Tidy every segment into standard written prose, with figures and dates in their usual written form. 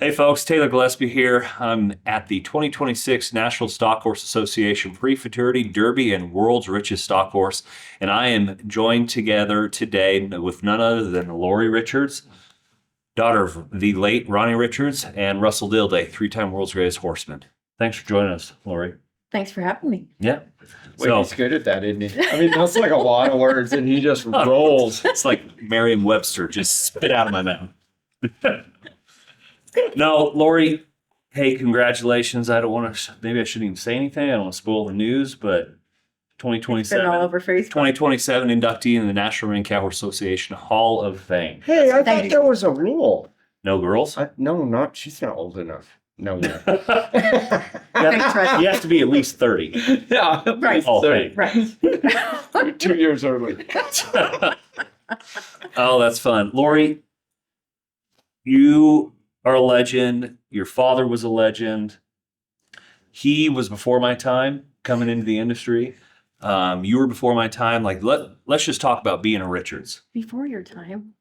Hey folks, Taylor Gillespie here. I'm at the 2026 National Stock Horse Association Pre-Futurity Derby and World's Richest Stock Horse, and I am joined together today with none other than Laurie Richards, daughter of the late Ronnie Richards, and Russell Dilday, three-time World's Greatest Horseman. Thanks for joining us, Laurie. Thanks for having me. Yeah. Wait, he's good at that, isn't he? I mean, that's like a lot of words, and he just rolls. It's like Merriam-Webster, just spit out of my mouth. No, Laurie, hey, congratulations. I don't want to, maybe I shouldn't even say anything. I don't want to spoil the news, but It's been 2027, all over Facebook. 2027 inductee in the National Ring Cowhorse Association Hall of Fame. Hey, I Thank thought you. there was a rule. No girls? No, she's not old enough. No. Thanks, Russ. You have to be at least 30. Yeah, Right. Oh, 30. Right. 2 years early. Oh, that's fun. Laurie, you are a legend. Your father was a legend. He was before my time coming into the industry. You were before my time. Like, let's just talk about being a Richards. Before your time.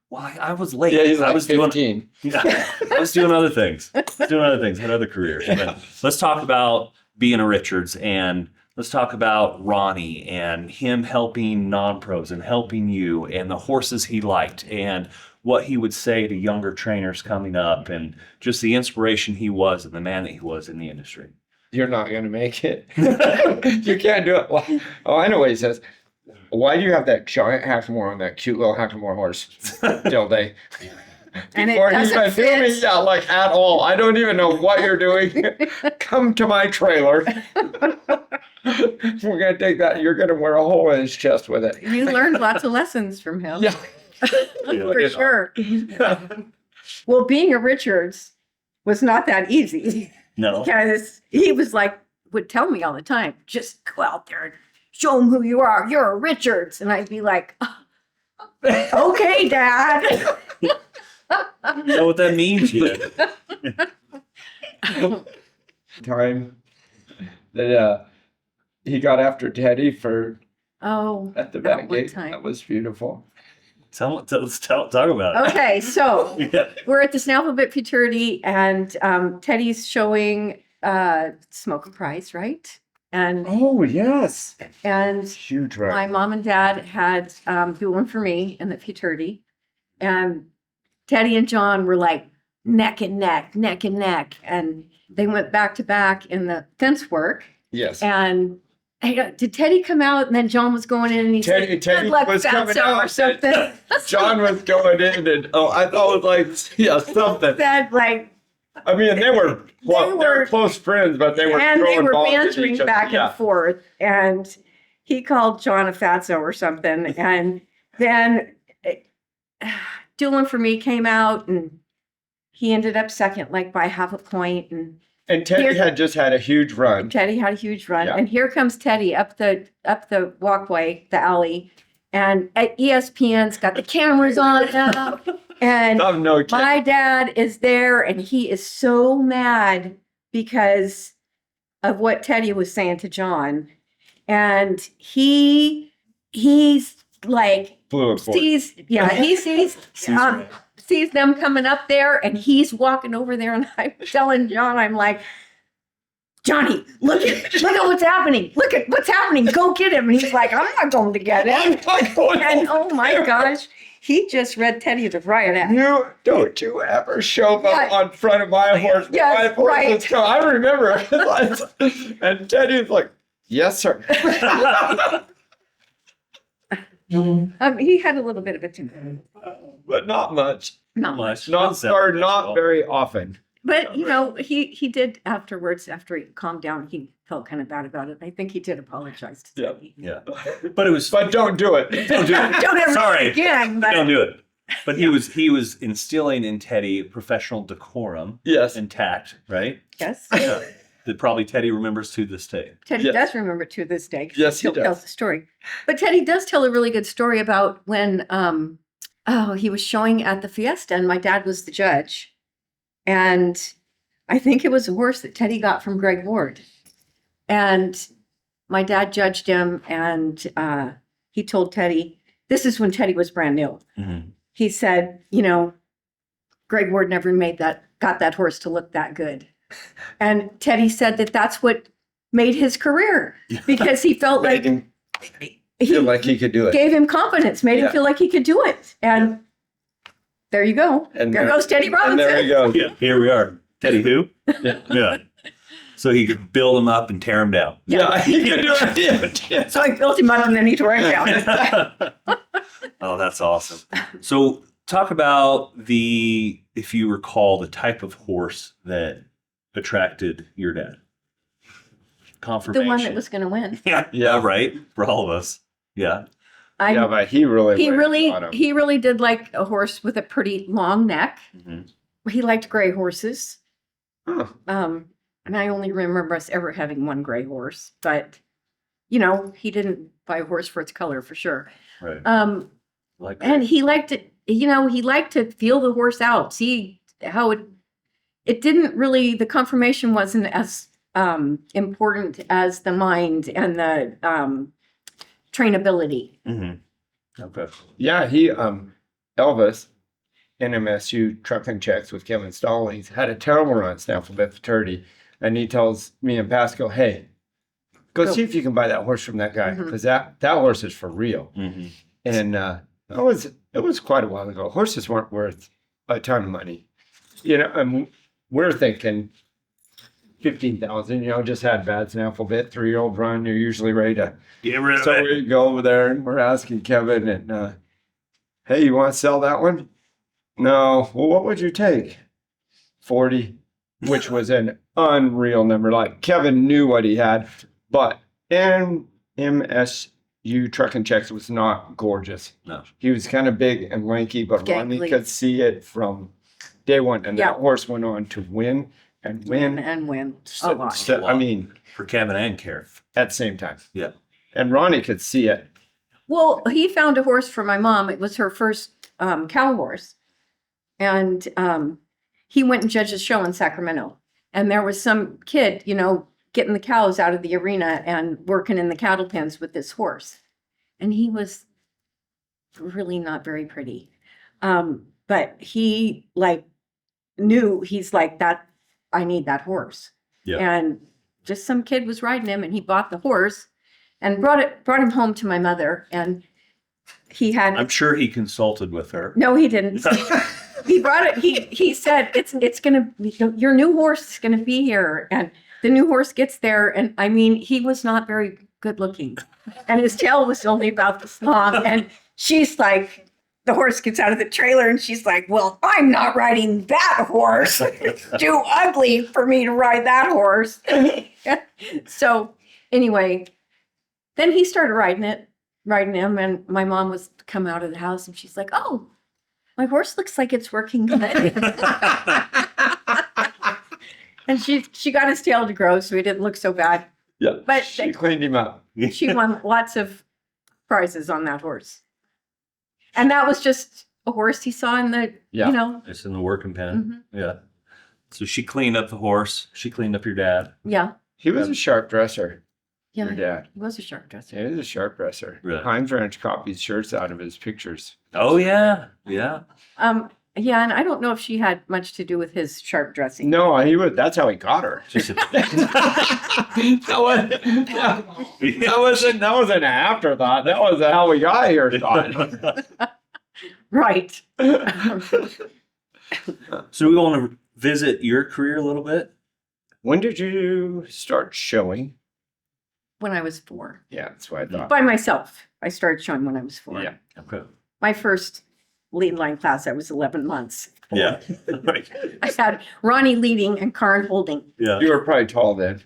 Well, I was late. Yeah, he's I like was 15. I was doing other things. Had other careers. But let's talk about being a Richards, and let's talk about Ronnie and him helping non-pros and helping you and the horses he liked and what he would say to younger trainers coming up and just the inspiration he was and the man that he was in the industry. You're not going to make it. You can't do it. Well, oh, I know what he says. Why do you have that giant Hackamore on that cute little Hackamore horse, Dilday? And it Before you doesn't even do me, fit. yeah, like at all. I don't even know what you're doing. Come to my trailer. We're going to take that. You're going to wear a hole in his chest with it. You learned lots of lessons from him. Yeah. For sure. Well, being a Richards was not that easy No. because he was like, would tell me all the time, just go out there and show them who you are. You're a Richards. And I'd be like, okay, Dad. You know what that means yet? Time that he got after Teddy for Oh, at the that back one gate. time. That was beautiful. Let's talk about it. Okay, so Yeah. we're at the Snafflebit Futurity, and Teddy's showing Smoke and Price, right? And Oh yes, huge my right. mom and dad had dueling for me in the Futurity, and Teddy and John were like neck and neck, and they went back to back in the fence work. Yes. And did Teddy come out? And then John was going in, and he Teddy- said, Teddy "Good luck, was coming Fatso," out. or something. John was going in, and I thought it was like something. Said like. I mean, they were were- close friends, but they were And they throwing were balls at bantering each other. back Yeah. and forth. And he called John a fatso or something. And then Dueling for Me came out, and he ended up second, like by half a point. And And Teddy Here- had just had a huge run. Teddy had a huge run. Yeah. And here comes Teddy up the walkway, the alley. And ESPN's got the cameras on now. And Oh, no kidding. my dad is there, and he is so mad because of what Teddy was saying to John. And he's like, Blew it for it. he sees them coming up there, and he's walking over there, and I'm telling John, I'm like, Johnny, look at what's happening. Look at what's happening. Go get him. And he's like, I'm not going to get him. And oh my gosh, he just read Teddy the riot act. Don't you ever show up Yeah. on front of my horse. Yes, My horse right. is coming. I remember. And Teddy's like, yes, sir. He had a little bit of a temper. But not much. Not much. Not very often. But, he did afterwards, after he calmed down, he felt kind of bad about it. I think he did apologize to Yeah. Teddy. Yeah. But it was But don't do it. Don't do it. Don't ever Sorry. do it again. But Don't do it. But he was instilling in Teddy professional decorum Yes. and tact, right? yes, Yeah. That probably Teddy remembers to this day. Teddy Yes. does remember to this day. 'Cause Yes, he still tells does. the story. But Teddy does tell a really good story about when he was showing at the Fiesta, and my dad was the judge. And I think it was a horse that Teddy got from Greg Ward. And my dad judged him, and he told Teddy, this is when Teddy was brand new. Mhm. He said, Greg Ward never made that got that horse to look that good. And Teddy said that that's what made his career because he felt Made like him he feel like he could do it. gave him confidence, made him Yeah. feel like he could do it. And there you go. And there goes Teddy And Robinson. there he goes. Yeah, here we are. Teddy who? Yeah. Yeah. So he could build him up and tear him down. Yeah, he could do it. Yeah. So I built him up and then he tore him down. Oh, that's awesome. So talk about if you recall, the type of horse that attracted your dad. The Confirmation. one that was going to win. Yeah, right. For all of us. Yeah. Yeah, but he really He went really, on him. he really did like a horse with a pretty long neck. Mhm. He liked gray horses. Huh. And I only remember us ever having one gray horse, but you know, he didn't buy a horse for its color for sure. Right. Like And he liked it, you know, he liked to feel the horse out, see how it didn't really, the conformation wasn't as important as the mind and the trainability. Mhm. Okay. Yeah, he Elvis NMSU trucking checks with Kevin Stallings had a terrible run at Snafflebit Fraternity, and he tells me and Pascal, "Hey, go see if you can buy that horse from that guy Mhm. because that horse is for real." Mhm. And it was quite a while ago. Horses weren't worth a ton of money, you know. And we're thinking 15,000. You know, just had bad Snafflebit 3-year-old run. You're usually ready to. Get rid of So it. we go over there and we're asking Kevin and, hey, you want to sell that one? No. Well, what would you take? 40, which was an unreal number. Like Kevin knew what he had, but MSU trucking checks was not gorgeous. No. He was kind of big and lanky, but Ronnie Gangly. could see it from day one. And Yeah. that horse went on to win and win. And win a So, lot. I mean, For Kevin and Karen. at the same time. Yeah. And Ronnie could see it. Well, he found a horse for my mom. It was her first cow horse. And he went and judged a show in Sacramento. And there was some kid, you know, getting the cows out of the arena and working in the cattle pens with this horse. And he was really not very pretty. But he knew he's like that. I need that horse. Yeah. And just some kid was riding him and he bought the horse and brought him home to my mother. And he had, I'm sure he consulted with her. no, he didn't. He brought it. He said, it's going to, your new horse is going to be here. And the new horse gets there. And I mean, he was not very good looking and his tail was only about this long. And she's like, the horse gets out of the trailer and she's like, well, I'm not riding that horse. Too ugly for me to ride that horse. So anyway, then he started riding him. And my mom was come out of the house and she's like, oh, my horse looks like it's working good. And she got his tail to grow, so he didn't look so bad. Yeah. But she cleaned him up. she won lots of prizes on that horse. And that was just a horse he saw in the, Yeah. you know. It's in the working pen. Mhm. Yeah. So she cleaned up the horse. She cleaned up your dad. Yeah. He was a sharp dresser, Yeah. your dad. He was a sharp dresser. He was a sharp dresser. Really? Heinz Ranch copies shirts out of his pictures. Oh yeah. Yeah. Yeah, and I don't know if she had much to do with his sharp dressing. No, that's how he got her. Just That was an afterthought. That was a how we got here thought. Right. So we want to visit your career a little bit. When did you start showing? When I was 4. Yeah, that's what I thought. By myself. I started showing when I was 4. Yeah. Okay. My first lead line class, I was 11 months. Yeah. Right. I had Ronnie leading and Karen holding. Yeah. You were probably tall then.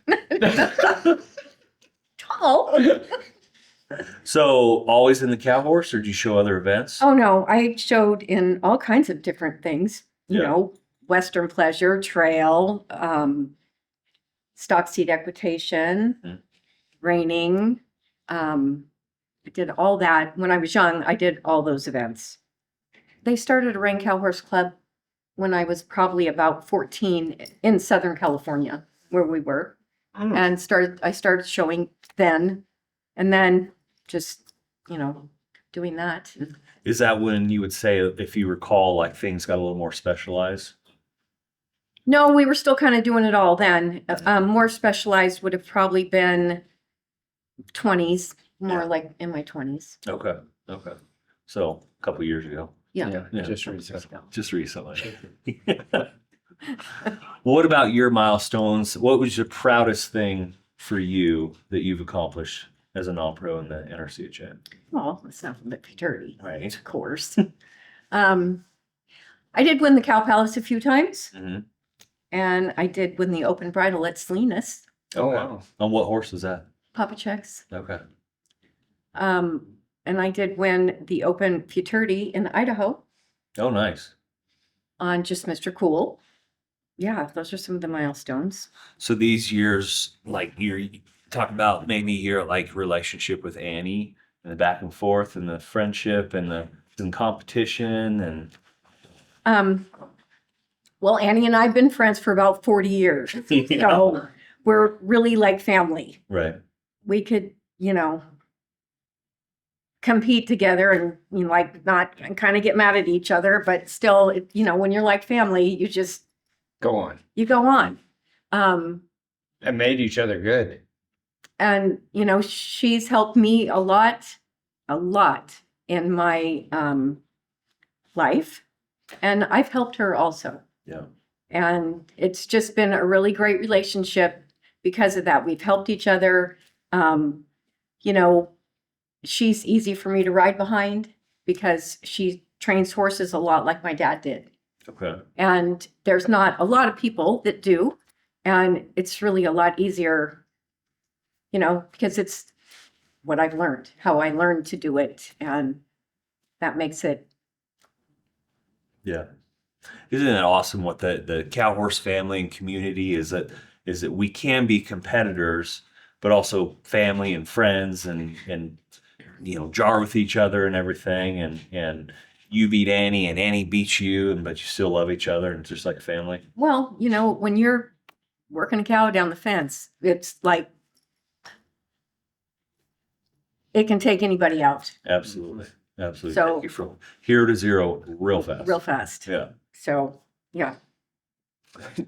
Tall. So always in the cow horse, or did you show other events? Oh no, I showed in all kinds of different things. You Yeah. know, Western Pleasure, Trail, stock seat equitation, Mhm. reining. I did all that. When I was young, I did all those events. They started a Rein Cow Horse Club when I was probably about 14 in Southern California, where we were. Mm. And I started showing then, and then just, you know, doing that. Is that when you would say, if you recall, like things got a little more specialized? No, we were still kind of doing it all then. More specialized would have probably been 20s, more Yeah. like in my 20s. Okay. Okay. So a couple years ago, Yeah. Yeah. Just recently. just recently. What about your milestones? What was your proudest thing for you that you've accomplished as a non-pro in the NRCHA? Well, it's not from the fraternity, Right. of course. I did win the Cow Palace a few times, Mm-hmm. and I did win the Open Bridle at Salinas, Oh, wow. On what horse was that? Papa Checks. Okay. And I did win the Open Futurity in Idaho Oh, nice. on just Mr. Cool. Yeah, those are some of the milestones. So these years, like you're talking about maybe your like relationship with Annie and the back and forth and the friendship and the competition and Well, Annie and I have been friends for about 40 years. So we're really like family. right. We could, compete together and like not kind of get mad at each other, but still, when you're like family, Go on. you go on. And made each other good. And she's helped me a lot in my life, and I've helped her also. Yeah. And it's just been a really great relationship because of that. We've helped each other. She's easy for me to ride behind because she trains horses a lot like my dad did. Okay. And there's not a lot of people that do. And it's really a lot easier, because it's what I've learned, how I learned to do it. And that makes it. Yeah. Isn't it awesome what the cow horse family and community is that we can be competitors, but also family and friends and jar with each other and everything. And you beat Annie and Annie beats you, but you still love each other and it's just like family. Well, when you're working a cow down the fence, it's like it can take anybody out Absolutely. Absolutely. So- Take you from here to zero real fast. real fast. Yeah. So, yeah.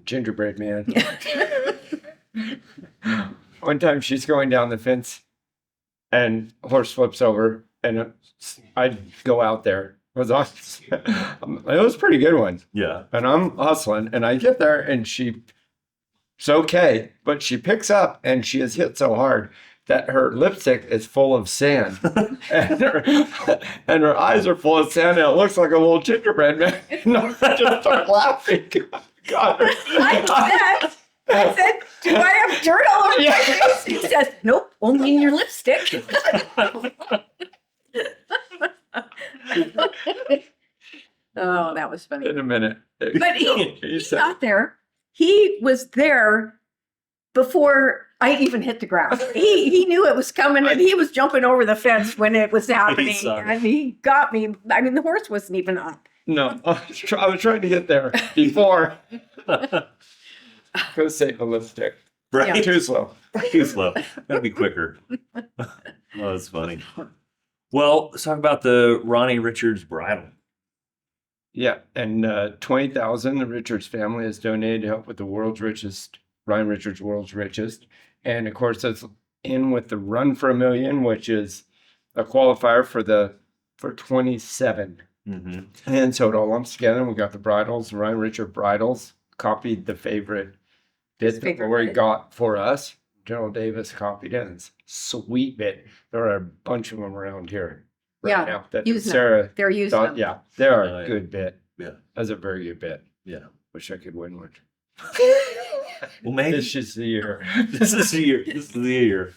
Gingerbread man. One time she's going down the fence and horse flips over and I go out there. It was awesome. It was a pretty good one. Yeah. And I'm hustling and I get there and it's okay, but she picks up and she is hit so hard that her lipstick is full of sand and her eyes are full of sand and it looks like a little gingerbread man. And I just start laughing. God. I said, do I have dirt all over my face? He says, nope, only in your lipstick. Oh, that was funny. In a minute. But He he said- got there. He was there before I even hit the ground. He knew it was coming and he was jumping over the fence when it was happening. saw it. And he got me. I mean, the horse wasn't even up. No, I was trying to get there before. Go save the lipstick. Right. Yeah. Too slow. Too slow. Gotta be quicker. Oh, that's funny. Well, let's talk about the Ronnie Richards bridle. Yeah, and 20,000 the Richards family has donated to help with the world's richest, Ryan Richards' world's richest, and of course that's in with the Run for a Million, which is a qualifier for 27. Mm-hmm. And so it all lumps together. We got the bridles, the Ryan Richard bridles, copied the favorite bit that Favorite Lori bit. got for us. General Davis copied it. It's a sweet bit. There are a bunch of them around here. Yeah, Now that using them. Sarah They're using thought, them. yeah, they're Oh, a yeah. good bit. Yeah. That's a very good bit. Yeah. Wish I could win one. Well, maybe This is the year. this is the year. This is the year.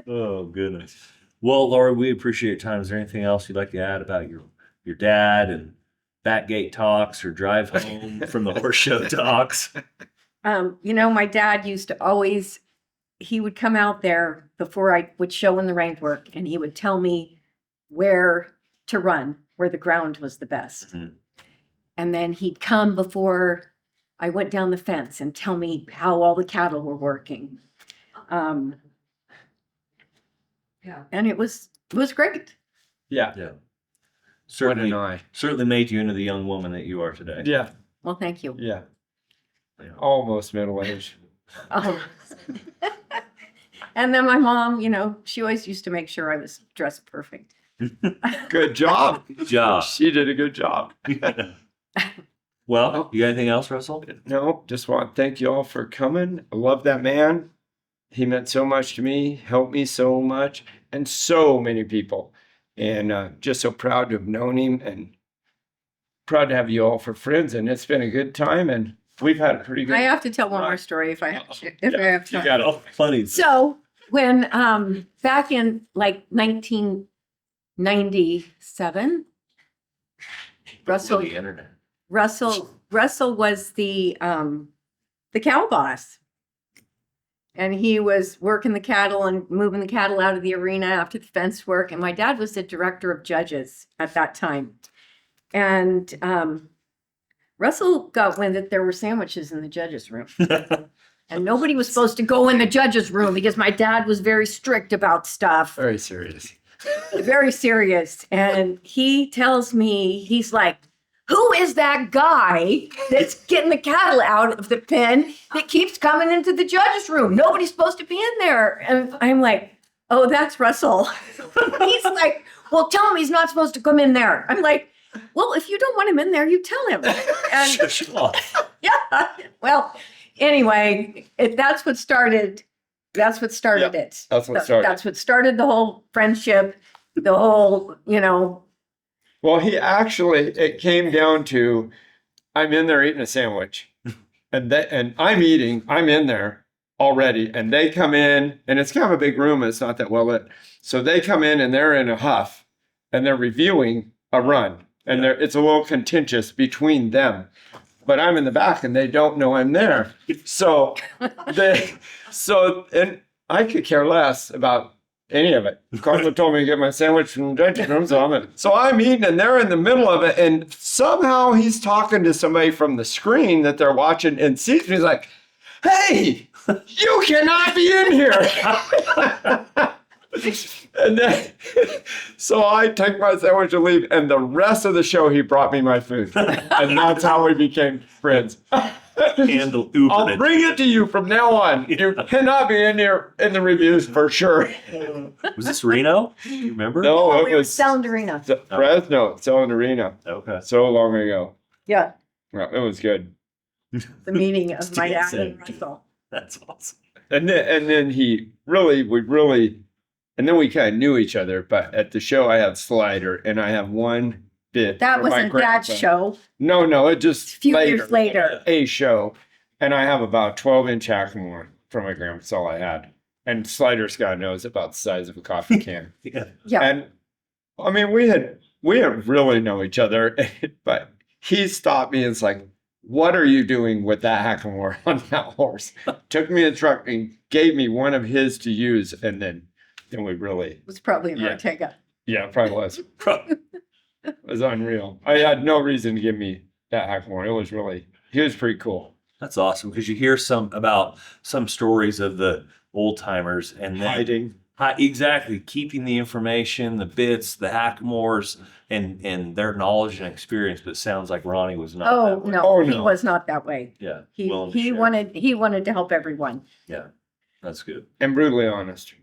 Oh goodness. Well, Laurie, we appreciate your time. Is there anything else you'd like to add about your dad and backgate talks or drive home from the horse show talks? My dad used to always, he would come out there before I would show in the rank work and he would tell me where to run, where the ground was the best. Mhm. And then he'd come before I went down the fence and tell me how all the cattle were working. Yeah. And it was great. Yeah. Yeah. What Certainly, an eye. certainly made you into the young woman that you are today. Yeah. Well, thank you. Yeah. almost middle aged. Oh. And then my mom, she always used to make sure I was dressed perfect. Good job. Good job. She did a good job. Well, you got anything else, Russell? No, just want to thank you all for coming. I love that man. He meant so much to me, helped me so much, and so many people. And just so proud to have known him and proud to have you all for friends. And it's been a good time. And we've had a pretty good I have to tell one more story if I have to. If I have You time. got it. Oh, funny. So when back in like 1997, Russell The internet. Russell was the cow boss. And he was working the cattle and moving the cattle out of the arena after the fence work. And my dad was the director of judges at that time. And Russell got wind that there were sandwiches in the judges' room. And nobody was supposed to go in the judges' room because my dad was very strict about stuff. Very serious. Very serious. And he tells me, he's like, who is that guy that's getting the cattle out of the pen that keeps coming into the judge's room? Nobody's supposed to be in there. And I'm like, oh, that's Russell. He's like, well, tell him he's not supposed to come in there. I'm like, well, if you don't want him in there, you tell him. And yeah, well, anyway, that's what started. That's what started it. That's what started. That's what started the whole friendship, the whole, Well, it came down to, I'm in there eating a sandwich and I'm in there already and they come in and it's kind of a big room and it's not that well lit. So they come in and they're in a huff and they're reviewing a run and it's a little contentious between them, but I'm in the back and they don't know I'm there. So and I could care less about any of it. Carla told me to get my sandwich from the judge's room, so I'm eating, and they're in the middle of it, and somehow he's talking to somebody from the screen that they're watching, and sees me. He's like, "Hey, you cannot be in here!" And then, so I take my sandwich and leave, and the rest of the show he brought me my food, and that's how we became friends. Handle Uber. I'll bring it to you from now on. You cannot be in here in the reviews for sure. Was this Reno? Do you remember? No, we it were was Sound Arena. Fresno, Selling Arena. Okay. So long ago. Yeah, Well, it was good. the meeting of my dad and Russell. That's awesome. And then and then we kind of knew each other. But at the show, I had Slider, and I have one bit. That from my wasn't Dad's grandpa. show. No, it just A few years later. A show, and I have about 12-inch Hackamore from my grandpa. That's all I had. And Slider, Scott knows, about the size of a coffee can. Yeah. Yeah. And I mean, we had really know each other, but he stopped me and it's like, "What are you doing with that Hackamore on that horse?" Took me in the truck and gave me one of his to use, and then we really, It was probably an Yeah. Ortega. yeah, probably was. It was unreal. I had no reason to give me that Hackamore. He was pretty cool. That's awesome because you hear some stories of the old timers and then Hiding. exactly keeping the information, the bits, the hackamores, and their knowledge and experience. But it sounds like Ronnie was not. Oh that way. no, Oh, he no. was not that way. Yeah. He willing to he share. wanted to help everyone. Yeah. That's good. And brutally honest.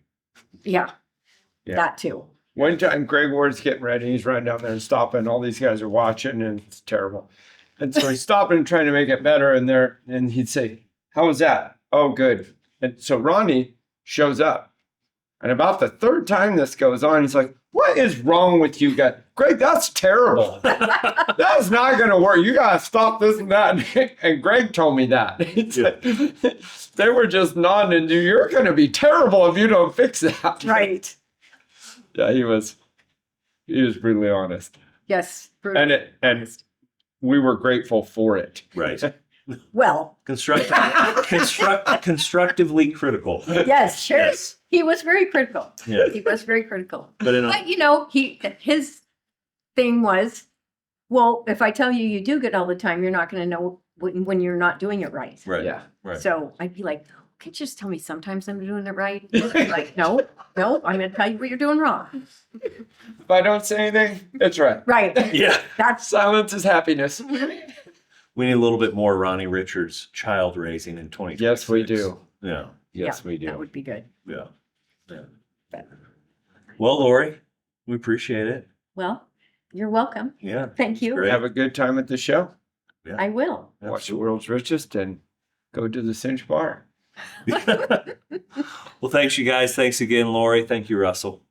Yeah, Yeah. that too. One time, Greg Ward's getting ready. He's running down there and stopping. All these guys are watching, and it's terrible. And so he's stopping and trying to make it better. And he'd say, "How was that?" "Oh, good." And so Ronnie shows up. And about the third time this goes on, he's like, "What is wrong with you guys? Greg, that's terrible. That's not going to work. You got to stop this and that." And Greg told me that. He said, they were just nodding. "You're going to be terrible if you don't fix that." Right. Yeah, he was brutally honest. Yes. brutal. And we were grateful for it. Right. Well, Constructively critical. yes, sure. Yes. He was very critical. Yeah. He was very critical. But His thing was, well, if I tell you you do good all the time, you're not going to know when you're not doing it right. right. Yeah. Right. So I'd be like, can't you just tell me sometimes I'm doing it right? Like, no, I'm going to tell you what you're doing wrong. If I don't say anything, it's right. Right. Yeah. That's Silence is happiness. We need a little bit more Ronnie Richards child raising in 2026. Yes, we do. Yeah. Yes, Yeah, we do. That would be good. Yeah. Yeah. Well, Laurie, we appreciate it. Well, you're welcome. Yeah. Thank you. Great. Have a good time at the show. I will. Watch the Absolutely. world's richest and go to the Cinch Bar. Well, thanks, you guys. Thanks again, Laurie. Thank you, Russell.